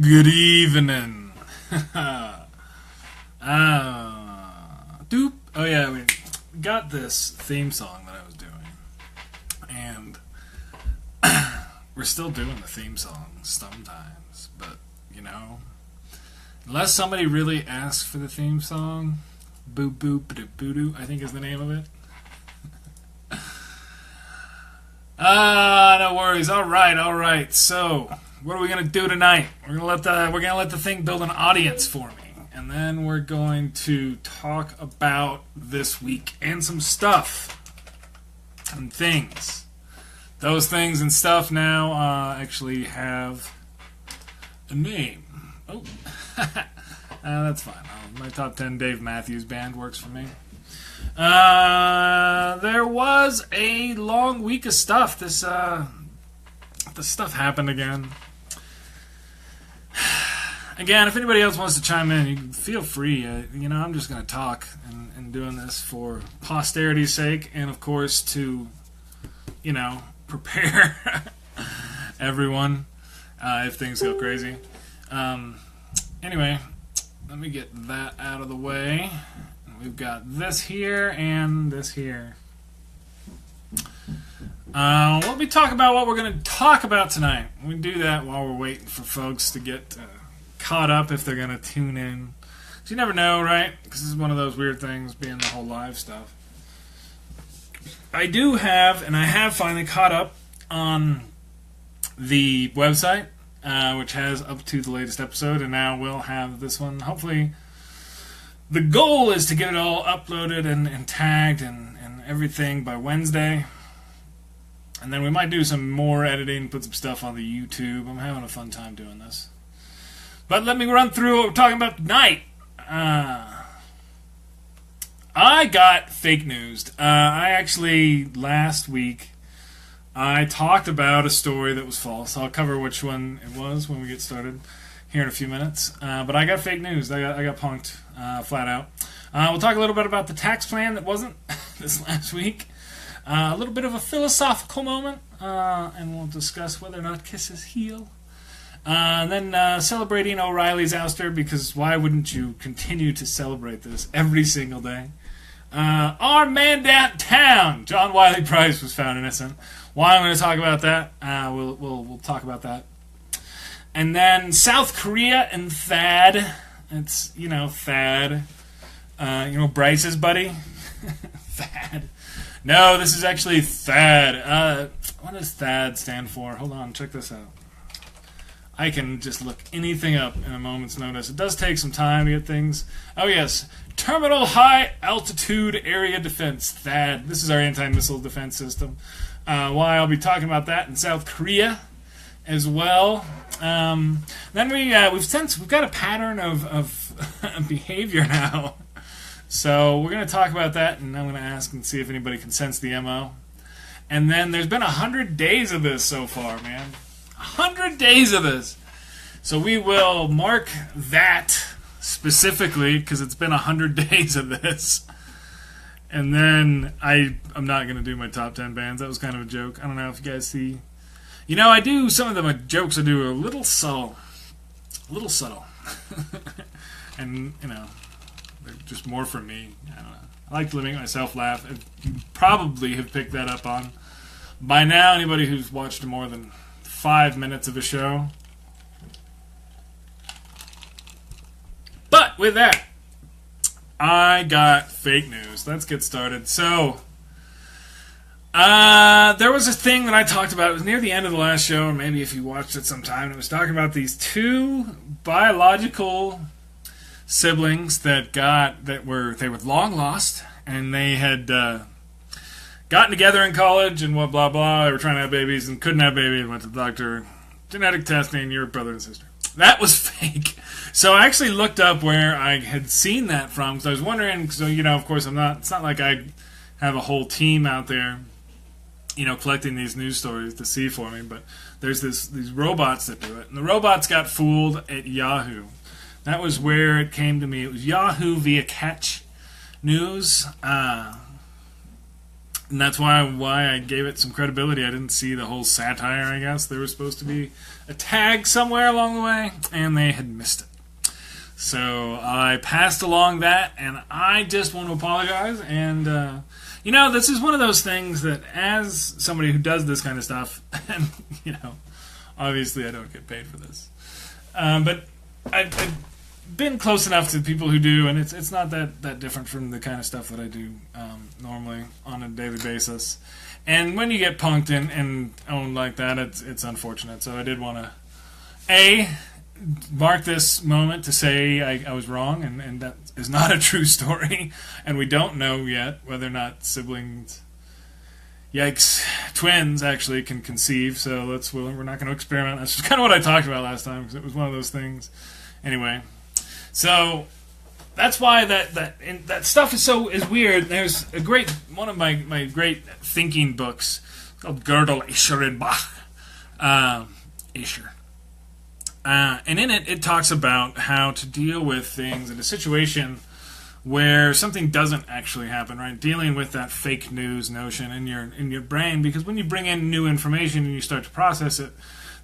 Good evening. Doop. Oh yeah, we got this theme song that I was doing, and we're still doing the theme song sometimes. But unless somebody really asks for the theme song, boo boo boo doo, I think is the name of it. No worries. All right. So, what are we gonna do tonight? We're gonna let the thing build an audience for me, and then we're going to talk about this week and some stuff and things. Those things and stuff now actually have a name. Oh, that's fine. My top 10 Dave Matthews Band works for me. There was a long week of stuff. This stuff happened again. Again, if anybody else wants to chime in, you can feel free. I'm just going to talk and doing this for posterity's sake, and of course to, prepare everyone if things go crazy. Anyway, let me get that out of the way. We've got this here and this here. Let me talk about what we're going to talk about tonight. We can do that while we're waiting for folks to get caught up if they're going to tune in. So you never know, right? Because this is one of those weird things, being the whole live stuff. I have finally caught up on the website, which has up to the latest episode, and now we'll have this one. Hopefully, the goal is to get it all uploaded and tagged and everything by Wednesday. And then we might do some more editing, put some stuff on the YouTube. I'm having a fun time doing this. But let me run through what we're talking about tonight. I got fake news. Last week, I talked about a story that was false. I'll cover which one it was when we get started here in a few minutes. But I got fake news. I got punked flat out. We'll talk a little bit about the tax plan that wasn't this last week. A little bit of a philosophical moment, and we'll discuss whether or not kisses heal. Then celebrating O'Reilly's ouster, because why wouldn't you continue to celebrate this every single day? Our man downtown, John Wiley Price, was found innocent. Why I'm going to talk about that? We'll talk about that. And then South Korea and Thad. It's Thad. Bryce's buddy. Thad. No, this is actually Thad. What does Thad stand for? Hold on, check this out. I can just look anything up in a moment's notice. It does take some time to get things. Oh, yes. Terminal High Altitude Area Defense, THAAD. This is our anti-missile defense system. Why I'll be talking about that in South Korea as well. Then we've got a pattern of behavior now. So we're going to talk about that, and I'm going to ask and see if anybody can sense the MO. And then there's been 100 days of this so far, man. 100 days of this. So we will mark that specifically because it's been 100 days of this. And then I'm not going to do my top 10 bands. That was kind of a joke. I don't know if you guys see. I do some of the jokes I do are a little subtle. And, they're just more for me. I don't know. I like to make myself laugh. You probably have picked that up on by now. Anybody who's watched more than 5 minutes of a show. But with that, I got fake news. Let's get started. So, there was a thing that I talked about. It was near the end of the last show, or maybe if you watched it sometime. It was talking about these two biological siblings that were long lost, and they had gotten together in college and blah blah blah. They were trying to have babies and couldn't have babies. Went to the doctor, genetic testing. You're brother and sister. That was fake. So I actually looked up where I had seen that from, because I was wondering. So of course, I'm not. It's not like I have a whole team out there, collecting these news stories to see for me. But there's these robots that do it, and the robots got fooled at Yahoo. That was where it came to me. It was Yahoo via Catch News. And that's why I gave it some credibility. I didn't see the whole satire, I guess. There was supposed to be a tag somewhere along the way, and they had missed it. So I passed along that, and I just want to apologize. And, this is one of those things that as somebody who does this kind of stuff, and, obviously I don't get paid for this. But I've been close enough to people who do, and it's not that different from the kind of stuff that I do normally on a daily basis. And when you get punked and owned like that, it's unfortunate. So I did want to mark this moment to say I was wrong, and that is not a true story, and we don't know yet whether or not siblings, twins actually can conceive. So we're not going to experiment. That's just kind of what I talked about last time, because it was one of those things. Anyway. So that's why that stuff is weird. There's a great one of my great thinking books called Gödel, Escher, and Bach. Escher. And in it talks about how to deal with things in a situation where something doesn't actually happen, right? Dealing with that fake news notion in your brain, because when you bring in new information and you start to process it,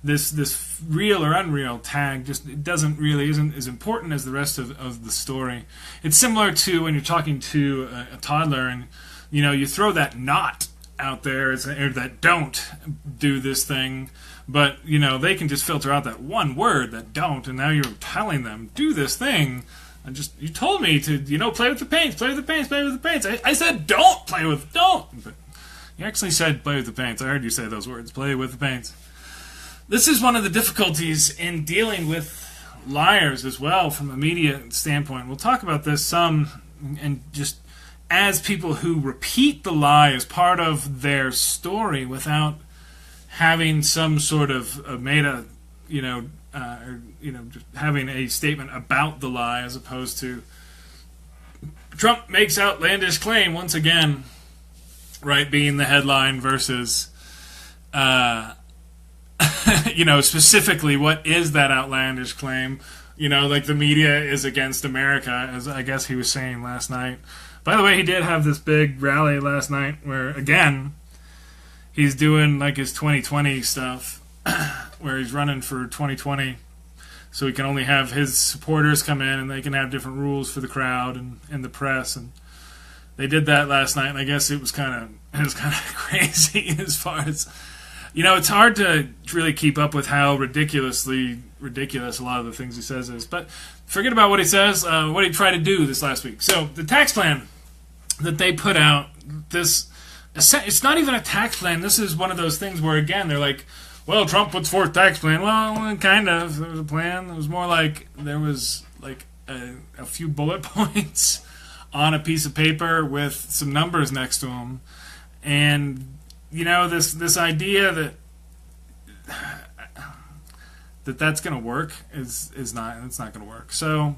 this real or unreal tag just isn't as important as the rest of the story. It's similar to when you're talking to a toddler and you throw that not out there or that don't do this thing, but they can just filter out that one word, that don't, and now you're telling them do this thing. You told me to play with the paints, play with the paints, play with the paints. I said don't but you actually said play with the paints. I heard you say those words, play with the paints. This is one of the difficulties in dealing with liars as well from a media standpoint. We'll talk about this some, and just as people who repeat the lie as part of their story without having some sort of meta, just having a statement about the lie, as opposed to Trump makes outlandish claim once again, right, being the headline versus specifically what is that outlandish claim? Like the media is against America, as I guess he was saying last night. By the way, he did have this big rally last night where, again, he's doing like his 2020 stuff, where he's running for 2020, so he can only have his supporters come in and they can have different rules for the crowd and the press. And they did that last night, and I guess it was kind of crazy as far as... it's hard to really keep up with how ridiculously ridiculous a lot of the things he says is. But forget about what he says, what he tried to do this last week. So the tax plan that they put out, it's not even a tax plan. This is one of those things where, again, they're like, well, Trump puts forth tax plan. Well, kind of. There was a plan. It was more like there was like a few bullet points on a piece of paper with some numbers next to them. And... this idea that's going to work it's not going to work. So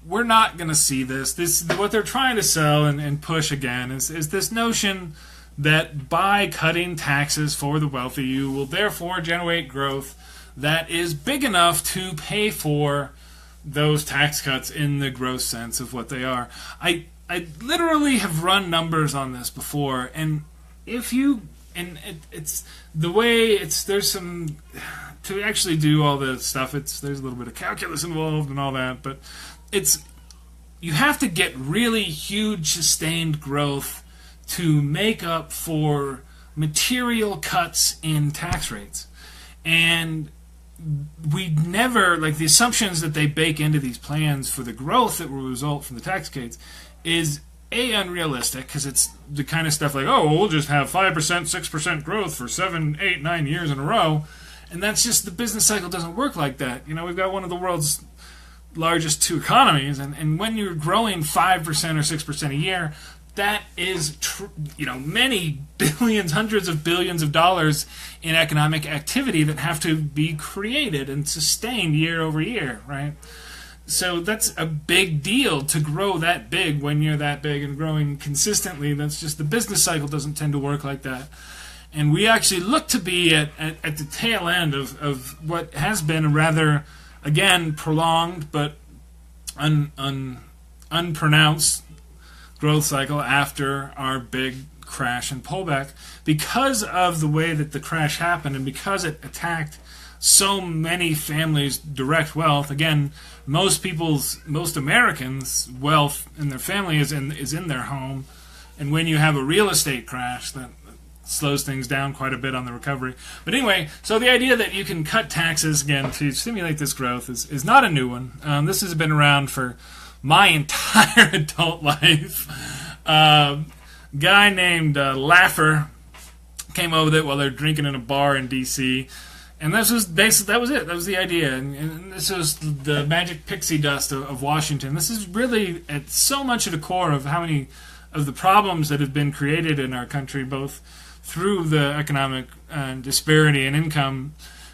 we're not going to see this. What they're trying to sell and push again is this notion that by cutting taxes for the wealthy, you will therefore generate growth that is big enough to pay for those tax cuts in the gross sense of what they are. I literally have run numbers on this before, and it's the way there's some to actually do all the stuff. There's a little bit of calculus involved and all that, but you have to get really huge sustained growth to make up for material cuts in tax rates. And we never, the assumptions that they bake into these plans for the growth that will result from the tax cuts is unrealistic, because it's the kind of stuff like, we'll just have 5%, 6% growth for 7, 8, 9 years in a row. And that's just, the business cycle doesn't work like that. We've got one of the world's largest two economies, and when you're growing 5% or 6% a year, that is, many billions, hundreds of billions of dollars in economic activity that have to be created and sustained year over year, right? So that's a big deal to grow that big when you're that big and growing consistently. That's just, the business cycle doesn't tend to work like that. And we actually look to be at the tail end of what has been a rather, again, prolonged but unpronounced growth cycle after our big crash and pullback because of the way that the crash happened and because it attacked so many families' direct wealth. Again, most Americans' wealth in their family is in their home, and when you have a real estate crash, that slows things down quite a bit on the recovery. But anyway, so the idea that you can cut taxes again to stimulate this growth is not a new one. This has been around for my entire adult life. Guy named Laffer came over with it while they were drinking in a bar in D.C., and this was basically, that was it. That was the idea. And this was the magic pixie dust of Washington. This is really at so much at the core of how many of the problems that have been created in our country, both through the economic disparity in income,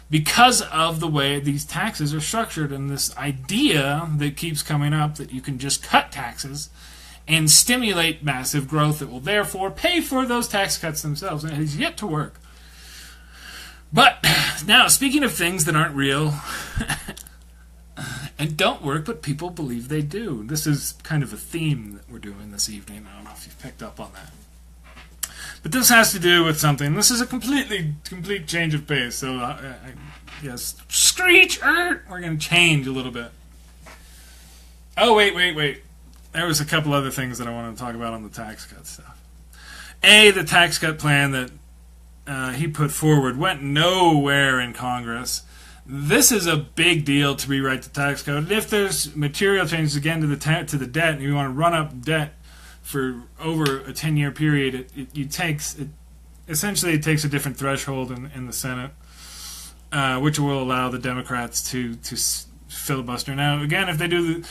because of the way these taxes are structured, and this idea that keeps coming up that you can just cut taxes and stimulate massive growth that will therefore pay for those tax cuts themselves. And it has yet to work. But now, speaking of things that aren't real and don't work, but people believe they do, this is kind of a theme that we're doing this evening. I don't know if you've picked up on that. But this has to do with something. This is a complete change of pace. So, yes, screech! We're going to change a little bit. Oh, wait. There was a couple other things that I wanted to talk about on the tax cut stuff. The tax cut plan that he put forward went nowhere in Congress. This is a big deal to rewrite the tax code. And if there's material changes again to the debt, and you want to run up debt for over a 10-year period, it takes a different threshold in the Senate, which will allow the Democrats to filibuster. Now, again, if they do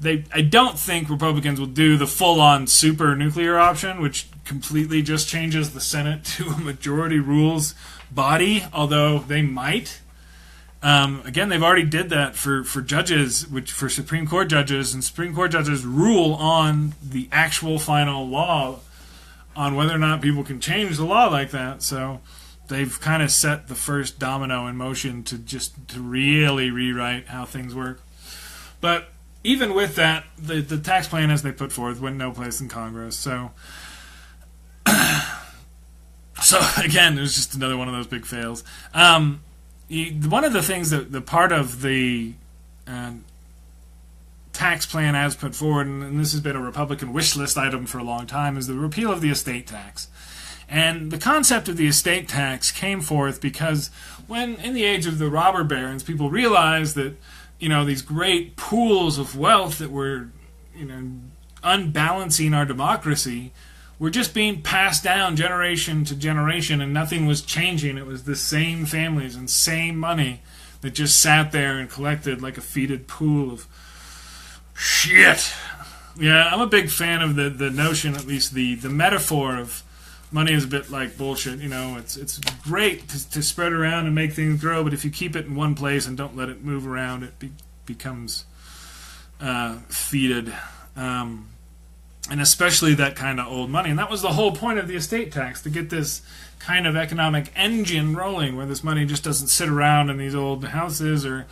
I don't think Republicans will do the full-on super nuclear option, which completely just changes the Senate to a majority rules body, although they might. Again, they've already did that for judges, for Supreme Court judges, and Supreme Court judges rule on the actual final law on whether or not people can change the law like that. So they've kind of set the first domino in motion to really rewrite how things work. But even with that, the tax plan as they put forth went no place in Congress. So again, it was just another one of those big fails. One of the things that the part of the tax plan as put forward, and this has been a Republican wish list item for a long time, is the repeal of the estate tax. And the concept of the estate tax came forth because when, in the age of the robber barons, people realized that these great pools of wealth that were, unbalancing our democracy were just being passed down generation to generation, and nothing was changing. It was the same families and same money that just sat there and collected like a fetid pool of shit. Yeah, I'm a big fan of the notion, at least the metaphor of money is a bit like bullshit. It's great to spread around and make things grow, but if you keep it in one place and don't let it move around, it becomes fetid. And especially that kind of old money. And that was the whole point of the estate tax, to get this kind of economic engine rolling, where this money just doesn't sit around in these old houses or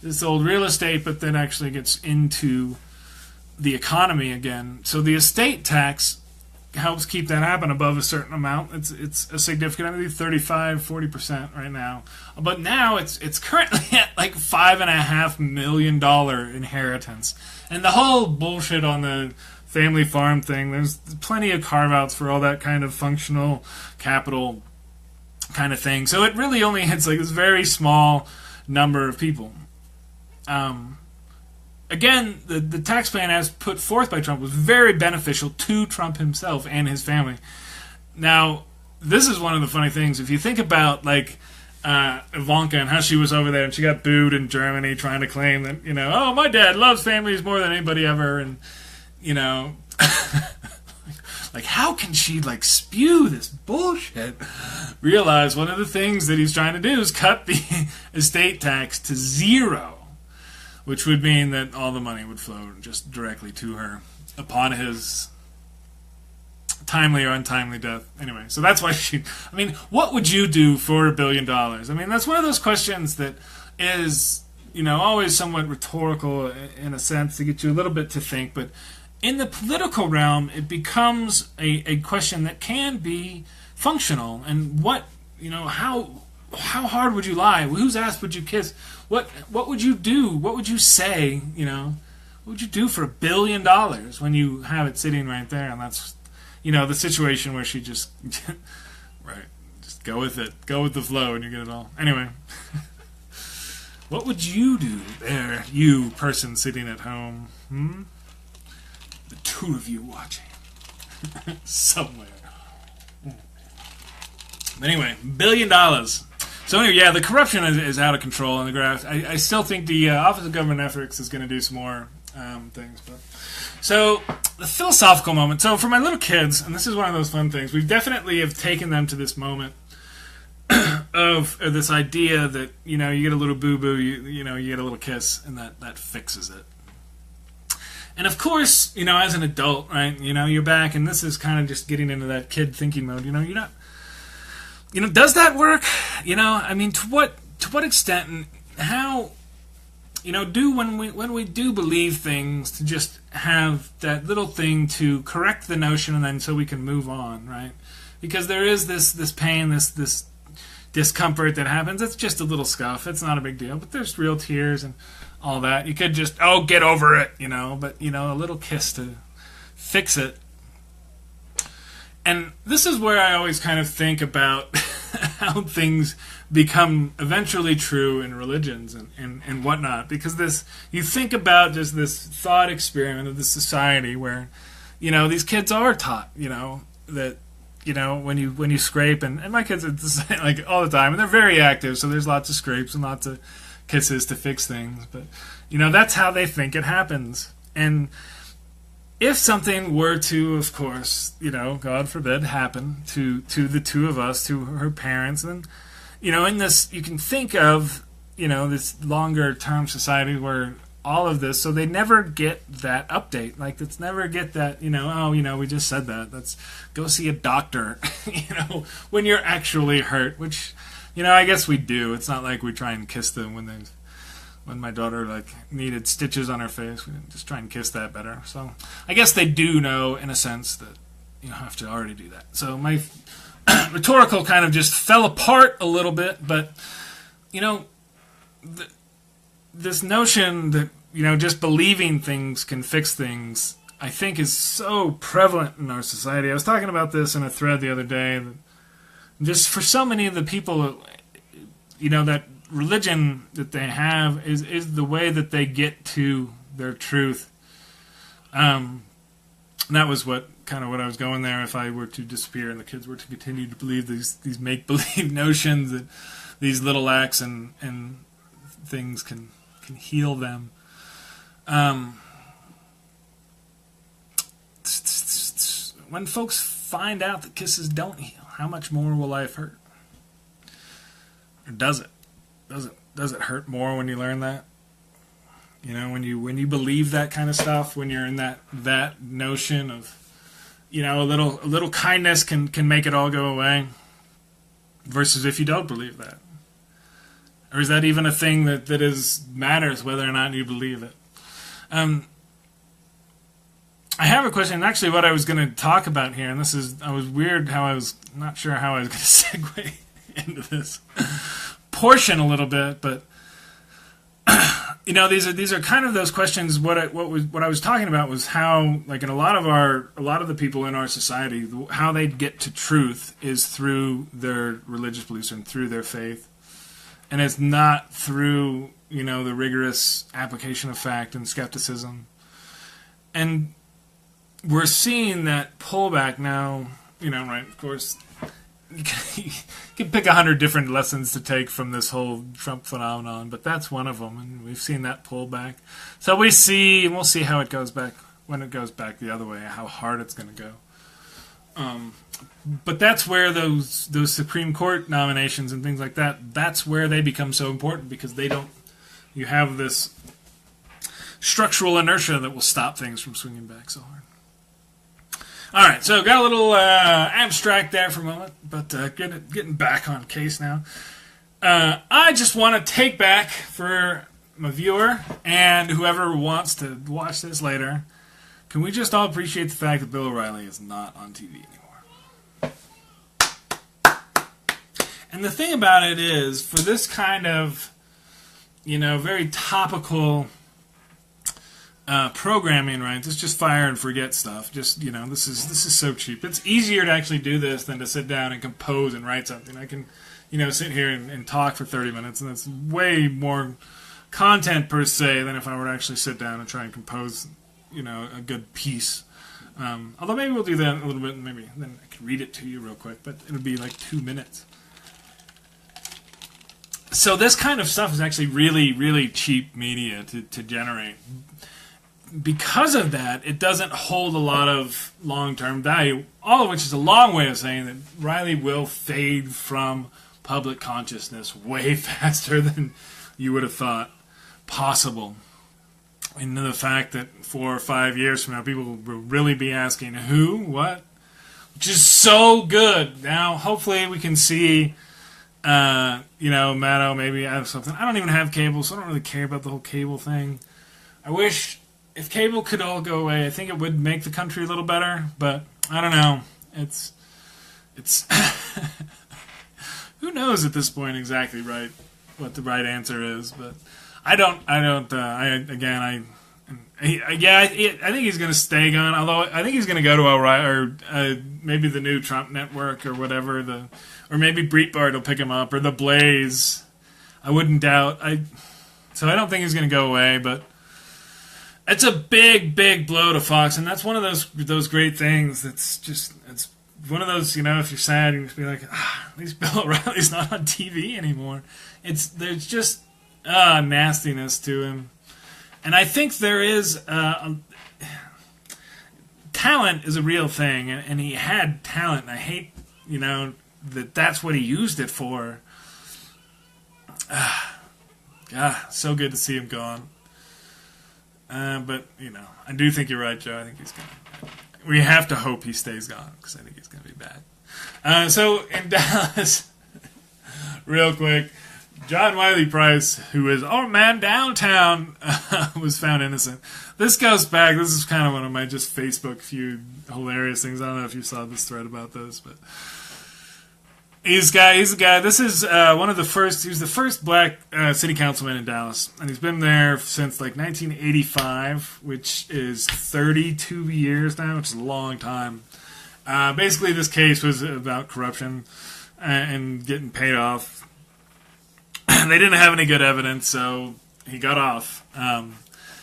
this old real estate, but then actually gets into the economy again. So the estate tax helps keep that happen above a certain amount. It's a significant, I believe 35-40% right now. But now it's currently at like $5.5 million inheritance. And the whole bullshit on the family farm thing, there's plenty of carve-outs for all that kind of functional capital kind of thing. So it really only hits like this very small number of people. Again, the tax plan as put forth by Trump was very beneficial to Trump himself and his family. Now, this is one of the funny things. If you think about, like, Ivanka and how she was over there and she got booed in Germany trying to claim that, oh, my dad loves families more than anybody ever, and, like, how can she, like, spew this bullshit? Realize one of the things that he's trying to do is cut the estate tax to zero, which would mean that all the money would flow just directly to her upon his timely or untimely death. Anyway, so that's why what would you do for $1 billion? That's one of those questions that is, always somewhat rhetorical in a sense, to get you a little bit to think, but in the political realm, it becomes a question that can be functional. And how hard would you lie? Whose ass would you kiss? What would you do? What would you say? What would you do for $1 billion when you have it sitting right there? And that's, the situation where she just, right, just go with it. Go with the flow and you get it all. Anyway, what would you do there, you person sitting at home? The two of you watching. Somewhere. But anyway, $1 billion. So anyway, yeah, the corruption is out of control in the graft. I still think the Office of Government Ethics is going to do some more things. But so the philosophical moment. So for my little kids, and this is one of those fun things, we definitely have taken them to this moment of this idea that you get a little boo boo, you get a little kiss, and that fixes it. And of course, as an adult, right, you're back, and this is kind of just getting into that kid thinking mode. You're not. Does that work? To what extent and how, when we do believe things, to just have that little thing to correct the notion and then so we can move on, right? Because there is this pain, this discomfort that happens. It's just a little scuff. It's not a big deal, but there's real tears and all that. You could just, get over it, but, a little kiss to fix it. And this is where I always kind of think about how things become eventually true in religions and whatnot. Because you think about just this thought experiment of the society where, these kids are taught, that, when you scrape, and my kids are like all the time, and they're very active, so there's lots of scrapes and lots of kisses to fix things. But, that's how they think it happens. And if something were to, of course, God forbid, happen to the two of us, to her parents, then, in this, you can think of, this longer term society where all of this, so they never get that update. Like, let's never get that, we just said that. Let's go see a doctor, when you're actually hurt, which, I guess we do. It's not like we try and kiss them when my daughter needed stitches on her face. We didn't just try and kiss that better. So I guess they do know in a sense that you have to already do that. So my rhetorical kind of just fell apart a little bit, but this notion that just believing things can fix things, I think, is so prevalent in our society. I was talking about this in a thread the other day. That just for so many of the people, that religion that they have is the way that they get to their truth. That was what I was going there. If I were to disappear and the kids were to continue to believe these make-believe notions that these little acts and things can heal them. When folks find out that kisses don't heal, how much more will life hurt? Or does it? Does it hurt more when you learn that? When you believe that kind of stuff, when you're in that notion of, a little kindness can make it all go away, versus if you don't believe that. Or is that even a thing that matters whether or not you believe it? I have a question, and actually what I was going to talk about here, and I was weird how I was not sure how I was going to segue into this portion a little bit, but these are kind of those questions. What I was talking about was how, in a lot of the people in our society, how they get to truth is through their religious beliefs and through their faith, and it's not through the rigorous application of fact and skepticism. And we're seeing that pullback now. Right? Of course, you can pick 100 different lessons to take from this whole Trump phenomenon, but that's one of them, and we've seen that pullback. So we'll see how it goes back, when it goes back the other way, how hard it's going to go. But that's where those Supreme Court nominations and things like that's where they become so important, because you have this structural inertia that will stop things from swinging back so hard. All right, so got a little abstract there for a moment, but getting back on case now. I just want to take back for my viewer and whoever wants to watch this later Can we just all appreciate the fact that Bill O'Reilly is not on TV anymore? And the thing about it is, for this kind of, very topical programming, right? It's just fire and forget stuff. Just, this is so cheap. It's easier to actually do this than to sit down and compose and write something. I can, sit here and talk for 30 minutes, and it's way more content per se than if I were to actually sit down and try and compose, a good piece. Although maybe we'll do that a little bit, and maybe then I can read it to you real quick, but it'll be like 2 minutes. So this kind of stuff is actually really, really cheap media to generate. Because of that, it doesn't hold a lot of long-term value, all of which is a long way of saying that Riley will fade from public consciousness way faster than you would have thought possible. And the fact that 4 or 5 years from now, people will really be asking, who, what? Which is so good. Now, hopefully we can see, Matto maybe have something. I don't even have cable, so I don't really care about the whole cable thing. I wish if cable could all go away, I think it would make the country a little better, but I don't know. It's who knows at this point exactly what the right answer is, but I think he's going to stay gone, although I think he's going to go to maybe the new Trump network or whatever, or maybe Breitbart will pick him up, or the Blaze. I wouldn't doubt. So I don't think he's going to go away, but it's a big, big blow to Fox, and that's one of those great things. It's one of those, if you're sad, you just be like, at least Bill O'Reilly's not on TV anymore. There's just nastiness to him, and I think there is talent is a real thing, and he had talent. And I hate, that's what he used it for. So good to see him gone. But, I do think you're right, Joe. I think he's going to... We have to hope he stays gone, because I think he's going to be bad. So, in Dallas, real quick, John Wiley Price, who is our man downtown, was found innocent. This goes back... This is kind of one of my just Facebook feud hilarious things. I don't know if you saw this thread about this, but... He's a guy. This is one of the first. He was the first black city councilman in Dallas, and he's been there since 1985, which is 32 years now, which is a long time. Basically, this case was about corruption and getting paid off. They didn't have any good evidence, so he got off.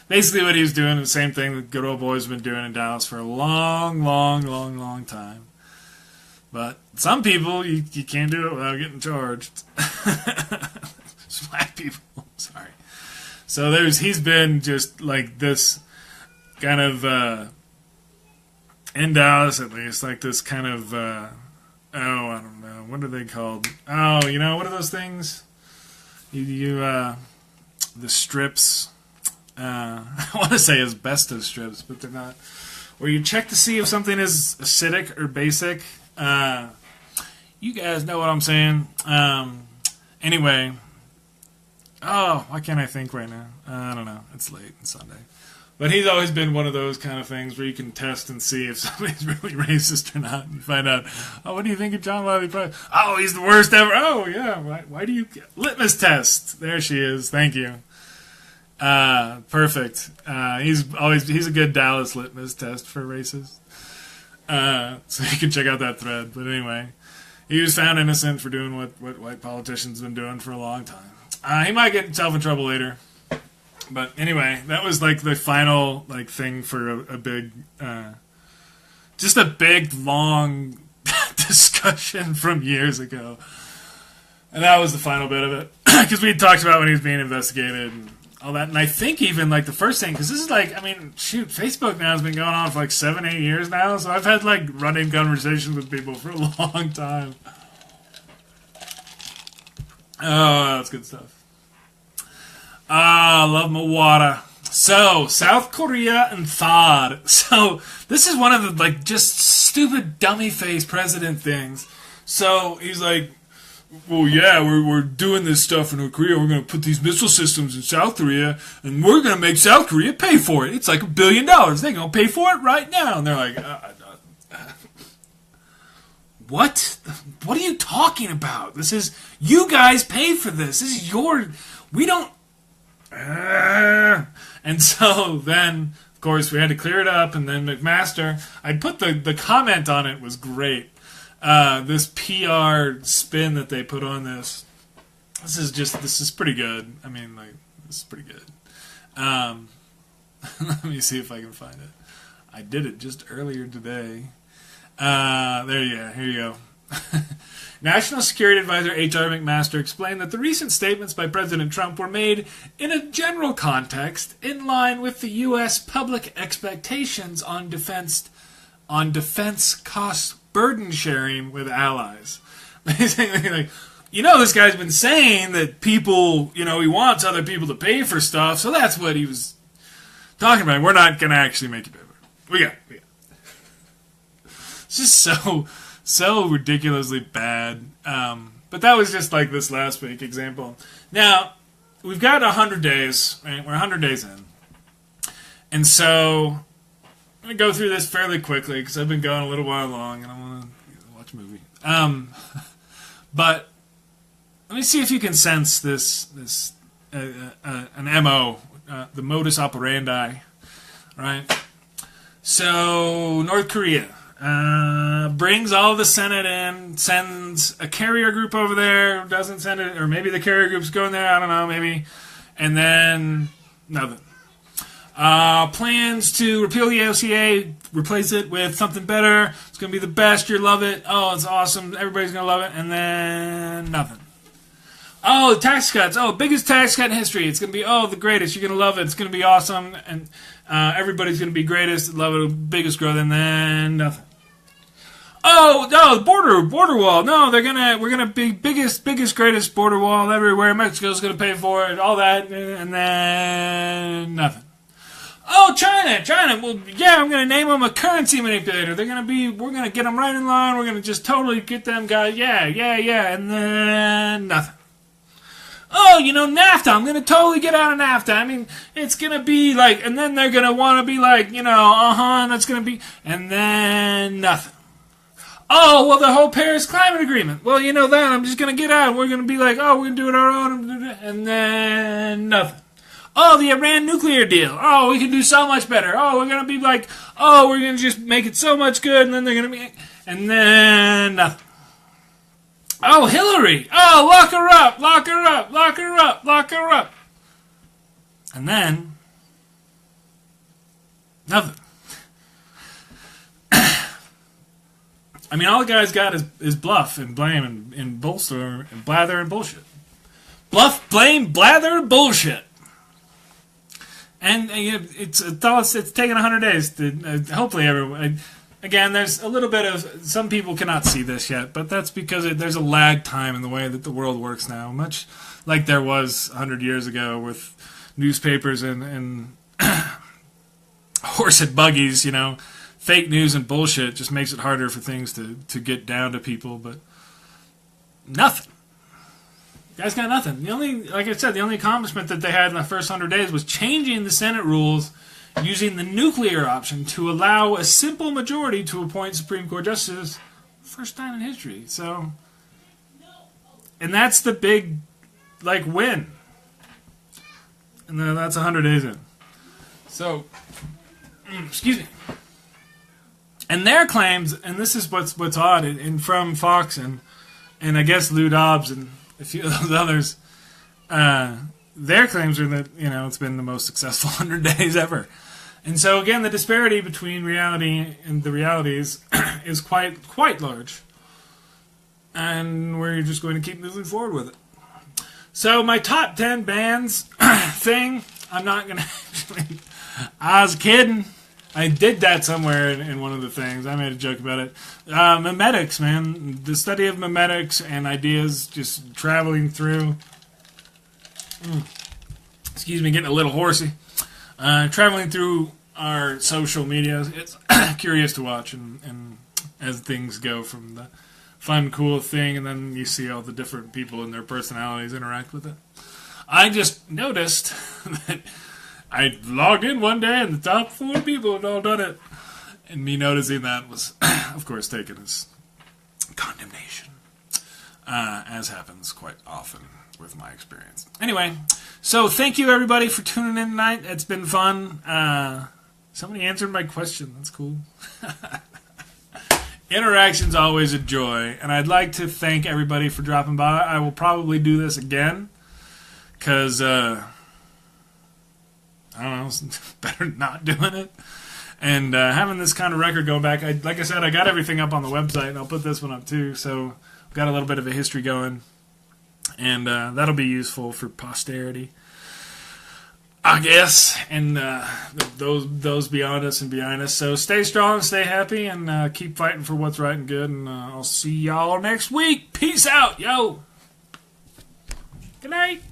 Basically, what he was doing is the same thing that good old boys have been doing in Dallas for a long, long, long, long time. But some people, you can't do it without getting charged. Black people, sorry. So he's been just like this kind of, in Dallas at least, like this kind of, I don't know, what are they called? Oh, what are those things? The strips, I want to say asbestos strips, but they're not. Where you check to see if something is acidic or basic. You guys know what I'm saying. Anyway. Oh, why can't I think right now? I don't know. It's late. It's Sunday. But he's always been one of those kind of things where you can test and see if somebody's really racist or not. You find out, what do you think of John Wiley Price? Oh, he's the worst ever. Oh, yeah. Why do you... Litmus test. There she is. Thank you. Perfect. He's a good Dallas litmus test for racists. So you can check out that thread. But anyway, he was found innocent for doing what white politicians have been doing for a long time. He might get himself in trouble later. But anyway, that was the final thing for a big, just a big long discussion from years ago. And that was the final bit of it. Because we talked about when he was being investigated and all that. And I think even the first thing, because this is Facebook now has been going on for 7-8 years now. So I've had running conversations with people for a long time. Oh, that's good stuff. I love my water. So, South Korea and THAAD. So, this is one of the, just stupid dummy face president things. So, he's well, yeah, we're doing this stuff in North Korea. We're going to put these missile systems in South Korea, and we're going to make South Korea pay for it. It's like $1 billion. They're going to pay for it right now. And they're like, what? What are you talking about? This is, you guys pay for this. This is we don't. And so then, of course, we had to clear it up, and then McMaster, I put the comment on it was great. This PR spin that they put on this is pretty good. I mean, like, this is pretty good. Let me see if I can find it. I did it just earlier today. Here you go. National Security Advisor H.R. McMaster explained that the recent statements by President Trump were made in a general context in line with the U.S. public expectations on defense cost burden sharing with allies. Basically, like, this guy's been saying that people, he wants other people to pay for stuff, so that's what he was talking about. We're not going to actually make you pay for it. We got it. It's just so ridiculously bad. But that was just like this last week example. Now, we've got 100 days, right? We're 100 days in. And so I'm going to go through this fairly quickly because I've been going a little while long and I want to watch a movie. But let me see if you can sense this an MO, the modus operandi, right? So North Korea brings all the Senate in, sends a carrier group over there, doesn't send it, or maybe the carrier group's going there, I don't know, maybe, and then nothing. Plans to repeal the OCA, replace it with something better. It's going to be the best. You'll love it. Oh, it's awesome. Everybody's going to love it. And then nothing. Oh, tax cuts. Oh, biggest tax cut in history. It's going to be, the greatest. You're going to love it. It's going to be awesome. And everybody's going to be greatest. Love it. Biggest growth. And then nothing. Oh, no, border wall. No, we're going to be biggest, greatest border wall everywhere. Mexico's going to pay for it. All that. And then nothing. Oh, China. Well, yeah, I'm going to name them a currency manipulator. We're going to get them right in line. We're going to just totally get them guys. Yeah. And then nothing. Oh, NAFTA. I'm going to totally get out of NAFTA. I mean, it's going to be like, and then they're going to want to be like, and that's going to be, and then nothing. Oh, well, the whole Paris climate agreement. Well, that. I'm just going to get out. We're going to be like, we're going to do it our own. And then nothing. Oh, the Iran nuclear deal. Oh, we can do so much better. Oh, we're going to be like, we're going to just make it so much good. And then they're going to be, and then nothing. Oh, Hillary. Oh, lock her up. And then nothing. I mean, all the guy's got is bluff and blame and bolster and blather and bullshit. Bluff, blame, blather, bullshit. And it's taken 100 days to hopefully everyone. Again, there's a little bit of, some people cannot see this yet, but that's because there's a lag time in the way that the world works now, much like there was 100 years ago with newspapers and horse and buggies. Fake news and bullshit just makes it harder for things to get down to people, but nothing. Guys got nothing. Like I said, the only accomplishment that they had in the first 100 days was changing the Senate rules using the nuclear option to allow a simple majority to appoint Supreme Court justices. First time in history. So, and that's the big, win. And then that's 100 days in. So, excuse me. And their claims, and this is what's odd, and from Fox and I guess Lou Dobbs and a few of those others, their claims are that, it's been the most successful 100 days ever. And so, again, the disparity between reality and the realities is quite large. And we're just going to keep moving forward with it. So, my top 10 bands thing, I'm not going to actually... I was kidding. I did that somewhere in one of the things. I made a joke about it. Memetics, man. The study of memetics and ideas just traveling through. Excuse me, getting a little horsey. Traveling through our social media. It's curious to watch and as things go from fun, cool thing, and then you see all the different people and their personalities interact with it. I just noticed that I logged in one day and the top 4 people had all done it. And me noticing that was, of course, taken as condemnation, as happens quite often with my experience. Anyway, so thank you everybody for tuning in tonight. It's been fun. Somebody answered my question. That's cool. Interaction's always a joy, and I'd like to thank everybody for dropping by. I will probably do this again, because, I don't know, it's better not doing it. And having this kind of record go back, like I said, I got everything up on the website, and I'll put this one up too, so I've got a little bit of a history going, and that'll be useful for posterity, I guess, and those beyond us and behind us. So stay strong, stay happy, and keep fighting for what's right and good, and I'll see y'all next week. Peace out, yo! Good night!